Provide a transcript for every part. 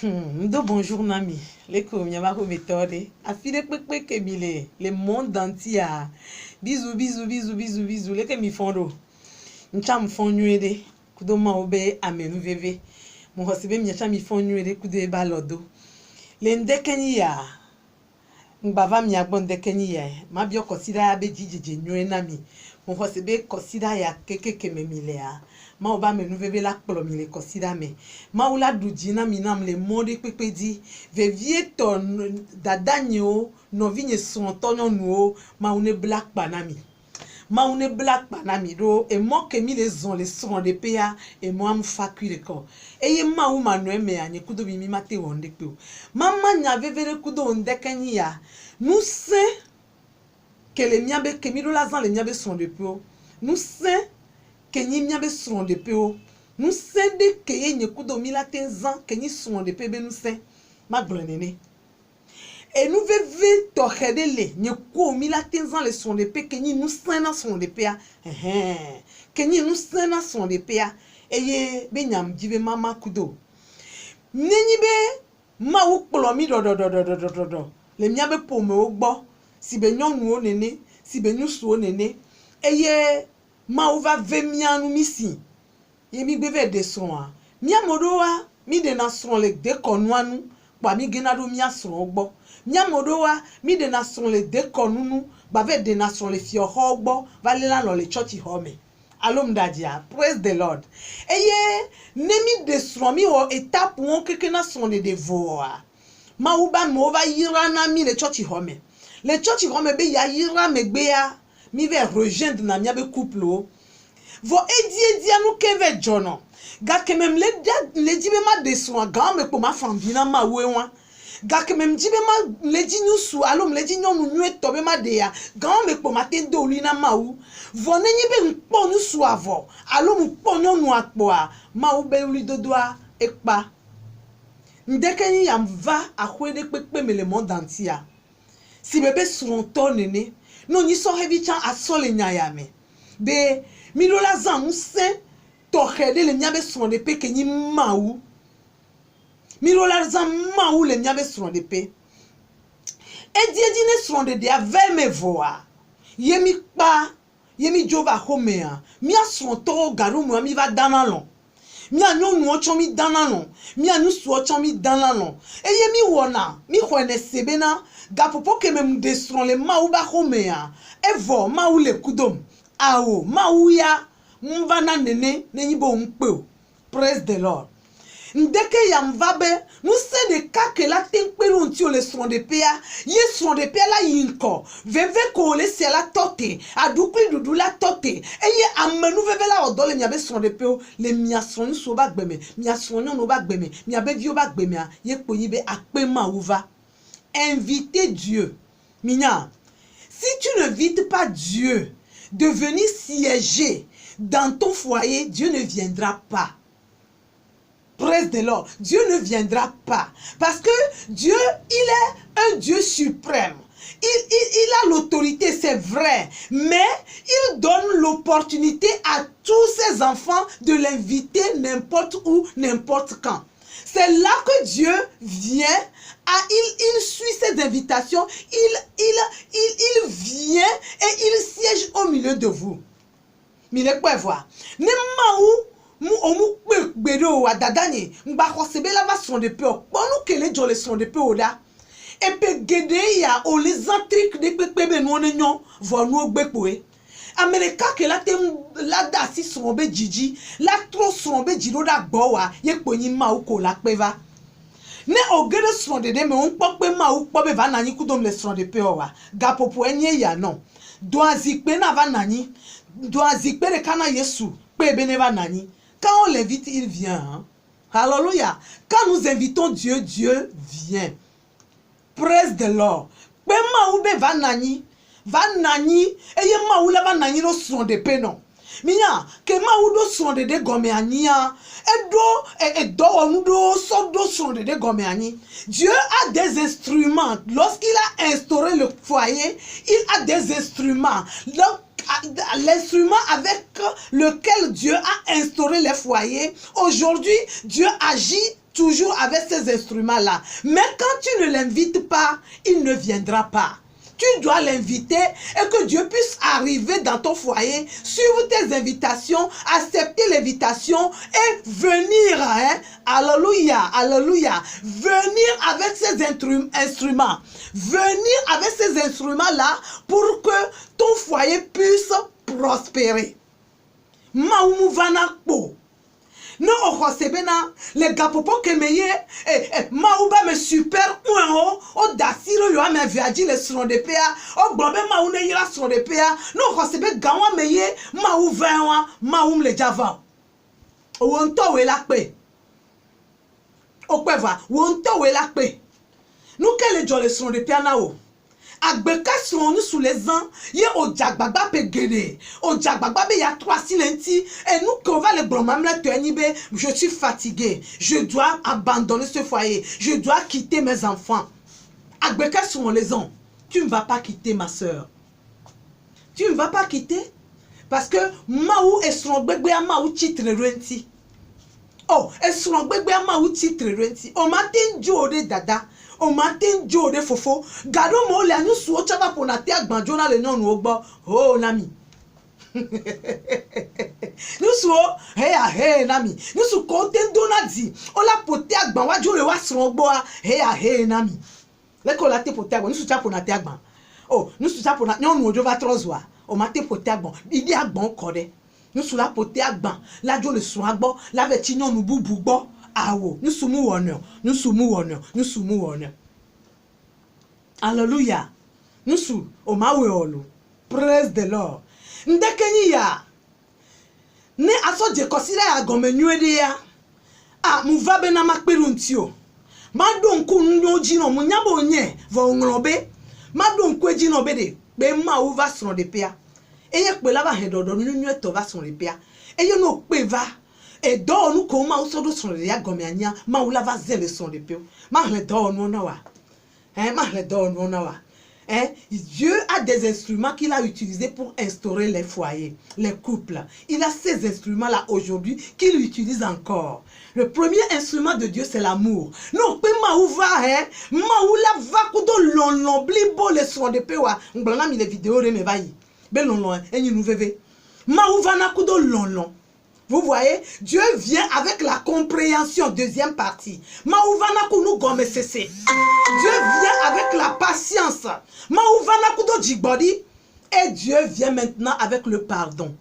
Ndo bonjour nami. Leko mnyamako metode. Afile pepe kemile. Le monde entier. Bisous, bisous, bisous, bisous, bisous. Leke mi fondo. Ncha mfonywede. Kudo ma obe amenu veve. Mhosibe mnyacha mi fonywede kudo eba lodo. Le ndekeni ya. Mbava mnyagbo ndekeni ya. Mabio kosida ya be jijije nywe nami. Mhosibe kosida ya keke kememile ya. Ma oba me nouvelle la plomile kosida me ma ula dujina minam le monde pepe di vevie ton dadanyo no vigne son tonyo nuo ma une black panami do et moi que mi les on les son de pa et moi me facu de corps et ye ma ou ma no me anye kudo bi mi mate wonde pe mama nya vevere kudo onde kenya nous c'est que les miabe que mi do la zan les miabe son de pe nous c'est Kenyi miabe son de peo. Nous sende keye nyekudo mila tenzan kenyi son de pebe nous sen ma glonene. Et nous veve tokhedele nyeko mila tenzan le son de pe kenyi nous sen na son de pea. Kenyi nous sen na son de pea. Eye be nyam jibe mama kudo. Nenyi be ma ou plomi do. Le miabe pome ogbo. Si be nyonu o nene, si be nyusu o nene. Eye ma ou va ve mianu misi. Ye mi beve de soa. Mia modoa mi de na son le de konwanu. Ba mi genado mia son ogbo. Mia modoa mi de na son le de konunu. Ba ve de na son le fio ogbo. Va le la le church home. Alom dadia. Praise the Lord. Eye nemi de son mi o étape won keke na son de devoa. Ma ou ba mo va yira na mi le church home. Le church home be ya yira megbea. Mi ve rejoindre na miabe couple o. Vo edi anu keve jono. Ga kemem le dibe ma deso ga me ko ma fambina ma wewa. Ga kemem dibe ma le di nyusu alom le di nyonu nyu etobe ma de ya. Ga me ko ma tendo lina ma u. Vo nenyi be npo nyusu avo. Alom npo nyonu akpo a ma u be uli dodoa ekpa. Ndekeni yam va akwede pepe me le monde entier. Si bebe son tonene non ni so heavy chan asole nyayame be milola zan musen to khede le nyabe son de pe kenyi maou milola zan maou le nyabe son de pe e die ne son de dia verme voa yemi pa yemi jova homea mi ason to garu mo mi va danalon mi anyo nu ocho mi danalon mi anu su ocho mi danalon e yemi wona mi khone sebena gapopo ke mem destron le maou ba homea evo maou le kudom ao maou ya mvana nene nenyibo mpe. Praise the Lord. Ndeke ya mvabe nous se de kake la tenkpelu ntio le son de pea ye son de pea la yinko veve ko le se la tote adukli dudu la tote eye amenu veve la odole miabe son de peo le miason so ba gbeme miason no ba gbeme miabe vio ba gbeme ye poyibe akpe maouva. Inviter Dieu. Mina, si tu n'invites pas Dieu de venir siéger dans ton foyer, Dieu ne viendra pas. Praise the Lord. Dieu ne viendra pas. Parce que Dieu, il est un Dieu suprême. Il a l'autorité, c'est vrai. Mais il donne l'opportunité à tous ses enfants de l'inviter n'importe où, n'importe quand. C'est là que Dieu vient, il suit ses invitations, il vient et il siège au milieu de vous. Mais le quoi voir? Ne maou omu bedo wa dadanye mba khosebe la va son de peu. Bonu kele jole son de peu oda. Et pe gede ya o les intrigues de pepe no nyon vo no gbepoe. Amerika ke la tem la da si son be jiji la tro son be jiro da gbo wa ye ponyi ma u ko la peva ne ogede son de me on pope ma u pobe va nani kudom le son de pe wa gapopo enye ya non doazikpe na va nani doazikpe de kana Yesu pe be ne va nani quand on l'invite il vient hein? Alléluia. Quand nous invitons Dieu, Dieu vient. Praise the Lord. Pe ma u be va nani va nani eye ma ou la va nani no son de pe non minya ke ma ou do son de gome ania edo onu do so do son de gome ani. Dieu a des instruments. Lorsqu'il a instauré le foyer, il a des instruments. L'instrument avec lequel Dieu a instauré les foyers, aujourd'hui Dieu agit toujours avec ces instruments-là. Mais quand tu ne l'invites pas, il ne viendra pas. Tu dois l'inviter et que Dieu puisse arriver dans ton foyer, suivre tes invitations, accepter l'invitation et venir, hein, alléluia, alléluia, venir avec ces instruments, venir avec ces instruments-là pour que ton foyer puisse prospérer. Maoumuvana po. Non, les gars, popo kemeye, maouba me super ouan o dasiro yo ame viaji le son de pea, o blombe maoune yira son de pea, non, hosebe gawa meye, maou venwa, maoum le java. Wonto we la pe. O kweva, wonto we la pe. Nous quel est le son de pea na o? Agbeka son nous sous les ans, y a au jagbagba pe gede, au jagbagba be ya 3 silenti, et nous qu'on va le blomamle tenibé, je suis fatigué, je dois abandonner ce foyer, je dois quitter mes enfants. Agbeka son les ans, tu ne vas pas quitter ma soeur. Tu ne vas pas quitter, parce que maou et son bébé à maou titre renti. Oh, et son bébé à maou titre renti. Au matin, Dieu dada. Au matin, Joe de fofo, gado mo le anu suo chaba ponate agbanjo na le non ogbo. Oh nami. Nous suo, hey nami. Nous su konten donadi. O la pote agban wa jo le wa son ogbo a. Hey nami. Le ko la te pote agban, nous su cha ponate agban. Oh, nous su cha ponate non ojo va trozwa. O mate pote agban, idi agban kode. Nous su la pote agban, la jo le son agbo, la veti non nu bubu gbo. Awo, nous sommes honneur, nous sommes honneur, nous sommes honneur. Alléluia. Nous sommes au Maouéolo. Praise the Lord. Ndekeni ya. Ne aso je kosira ya gome nyuede ya. Ah, muvabe na makperuntio. Madonku njino munyabo nye vo nglobe. Madonku ejino bede. Be ma uva son de pea. Eye pe lava hedodo nyunyue to va son de pea. Eye no pe va. Et donc, nous, comment on se son de gomiania, ma ou la va zéle son de peu. Ma le donne, non, hein, ma le donne, non, hein. Dieu a des instruments qu'il a utilisés pour instaurer les foyers, les couples. Il a ces instruments-là aujourd'hui qu'il utilise encore. Le premier instrument de Dieu, c'est l'amour. Non, pe ma ou va, hein, ma ou la va kudo lon blibo le son de peu wa. On blana mi les vidéos de me vaille. Ben lon, hein, et nous veve. Ma ou va na kudo lon. Vous voyez, Dieu vient avec la compréhension, deuxième partie. Maouvana kunu gome sese. Dieu vient avec la patience. Maouvana kudo jigbodi. Et Dieu vient maintenant avec le pardon.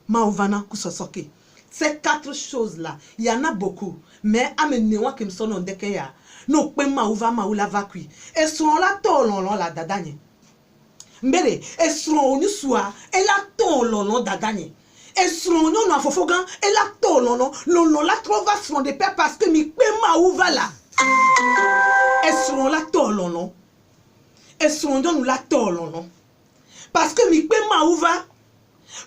Maouvana kusosoke. Ces 4 choses-là, il y en a beaucoup. Mais amenez-moi qui me sont en dekeya. Non, pe maouva maoula vakui. Et sont là, tolon la dadanye. Mbele, et sont nous soir, et là, tolon dadanye. Et son nom n'a fofogan et la tolo non la trouva son de père parce que mi pema ou va là. Et son la tolo non. Et son nom la tolo non. Parce que mi pema ou va.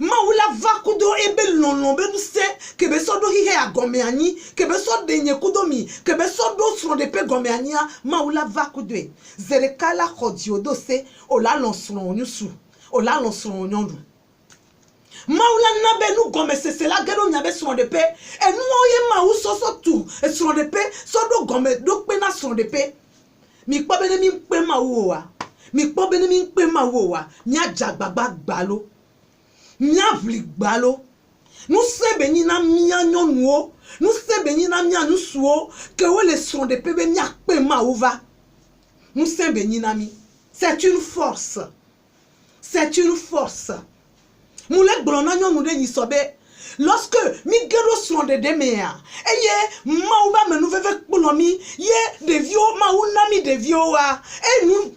Ma ou la va kudo ebe non be nous se que be so do hi a gomeani que be so de nye kudo mi que be so do son de pe gomeania ma ou la va kudo e. Zerekala khodio do se o la lonson nyusu. O la lonson nyondu. Maoula nabe nous gome c'est là que nous avons son de paix et nous oyé maou so tout et son de paix so do gome do pena son de paix mi pa bene mi pe maou wa mi pa bene mi pe maou wa nya jagbagba gbalo nya vli gbalo nous se beni na mia nyonu nous se beni na mia nous suo que o le son de paix be nya pe maou va nous se beni na mi c'est une force Moulek blona nyon de yisobe. Lorsque mi gero son de demea. Eye maouba me nou veve koulomi. Ye de vio maounami de vio wa. Et nous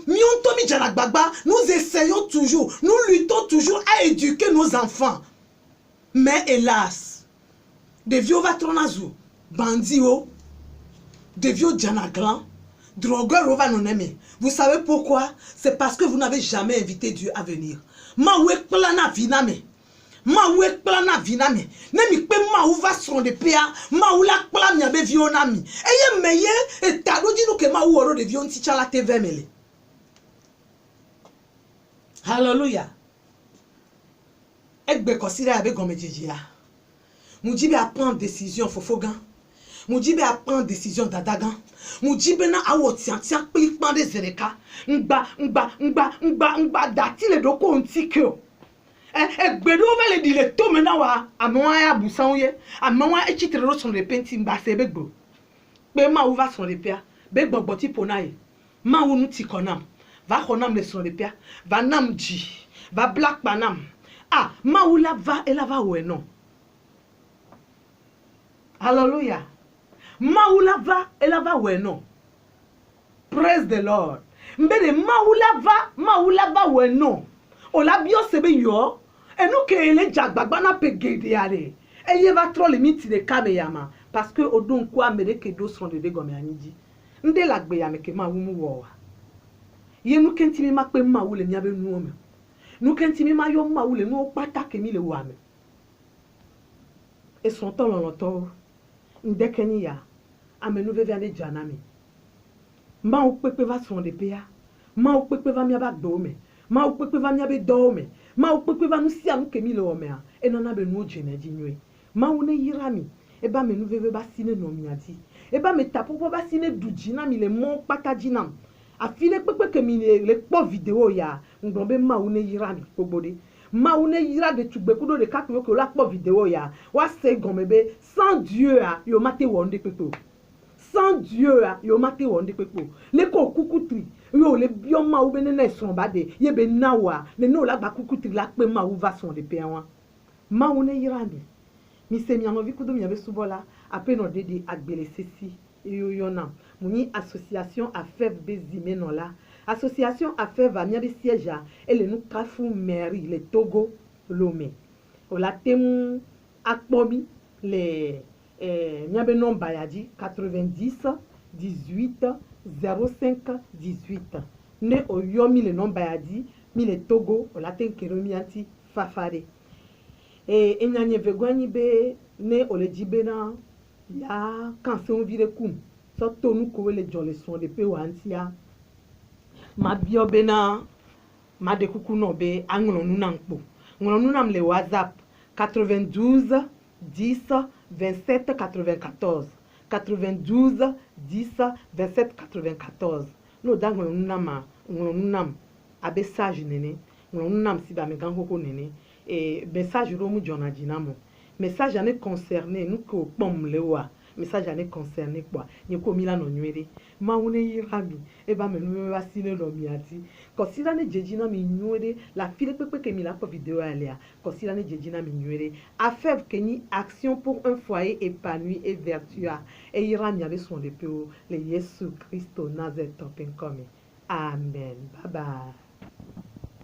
mi janagbagba. Nous essayons toujours. Nous luttons toujours à éduquer nos enfants. Mais hélas. De vio va tronazu. Bandio. De vio janaglan. Drogueur va non aimer. Vous savez pourquoi? C'est parce que vous n'avez jamais invité Dieu à venir. Maoué plana viname. Maoué plana viname. Nemi pe maou va son de pea. Maou la plan yabe vionami. Eye meye et tado di nou ke maou oro de vion ti chala te vemele. Hallelujah. Ekbe kosire abe gome jijia. Moujibe a prendre décision fofogan. Mujibe a prend décision d'adagan. Mujibe na awo tian plikpan de zereka. Ngba dati le doko ontikyo. Gbedo va le dile to mena wa amwa ya busan ye. Amwa e chitre ro son de penti mba sebe gbo. Be ma ou va son de pia. Be gbogboti ponaye. Ma ou nou ti konam. Va konam le son de pia. Va nam ji. Va black banam. Ah, ma ou la va e la va ou non. Hallelujah. Maoula va, elle va ouais non. Praise the Lord. Mbele maoula va ouais non. O la bio sebe yo. Et nous que les jagbagba pe gede ale. Et y va trop limite de kabe yama parce que odon kwa mede ke do son de gome aniji. Nde la gbe yame ke ma wumu wo. Ye nous kentimi ma pe maoule nyabe nu ome. Nous kentimi ma yo maoule nu pata ke mi le wame. Et son temps longtemps. Ndekeni ya amenu veve ane janami ma ou pepe va son de pea ma ou pepe va mi aba dome ma ou pepe va mi abe dome ma ou pepe va nusi anu kemi le ome a e nana be nu jene jinwe ma ou ne yirami e ba menu veve ba sine no mi adi e ba me tapo ba sine dujina mi le mon pata jinam a file pepe ke mi le po video ya ngombe ma ou ne yirami kobode ma ou ne yira de tugbekudo de kakwe ko la po vidéo ya wa se gomebe sans Dieu a yo mate wonde pepo sans Dieu a yo mate wonde pepo le ko kukutri yo le bio ma ou benene son bade ye be nawa le no la ba kukutri la pe ma ou va son de pewa ma ou ne yira mi se mi anovi kudo mi ave subola ape no dede agbele sesi yo yona muni association a fève bezime non la association a fève a miabe siège et le nou kafou mairie le Togo Lomé o la temu akpomi le miabe non bayadi 90 18 05 18 ne o yomi le non bayadi mi le Togo o la ten keromi anti fafare et enyanye vegwani be ne o le jibena ya kanse on vire kum so tonu ko le jole son de pe wantia ma bio bena ma de kuku no be anglo nunampo ngolo nunam le WhatsApp 92 10 27 94 92 10 27 94 no dangolo nunama ngolo nunam abe sage nene ngolo nunam si ba me gankoko nene et message romu jona jinamo message ane concerné nous ko pom lewa message ane concerné quoi ni ko mila no nwere ma wone yirami e ba me no wa sine no miati ko sila ne jejina mi nwere la file pepe ke mi la po vidéo alea ko sila ne jejina mi nwere affaire que ni action pour un foyer épanoui et vertueux et yirami avec son de peu le Jésus Christ Nazareth open comme amen bye bye.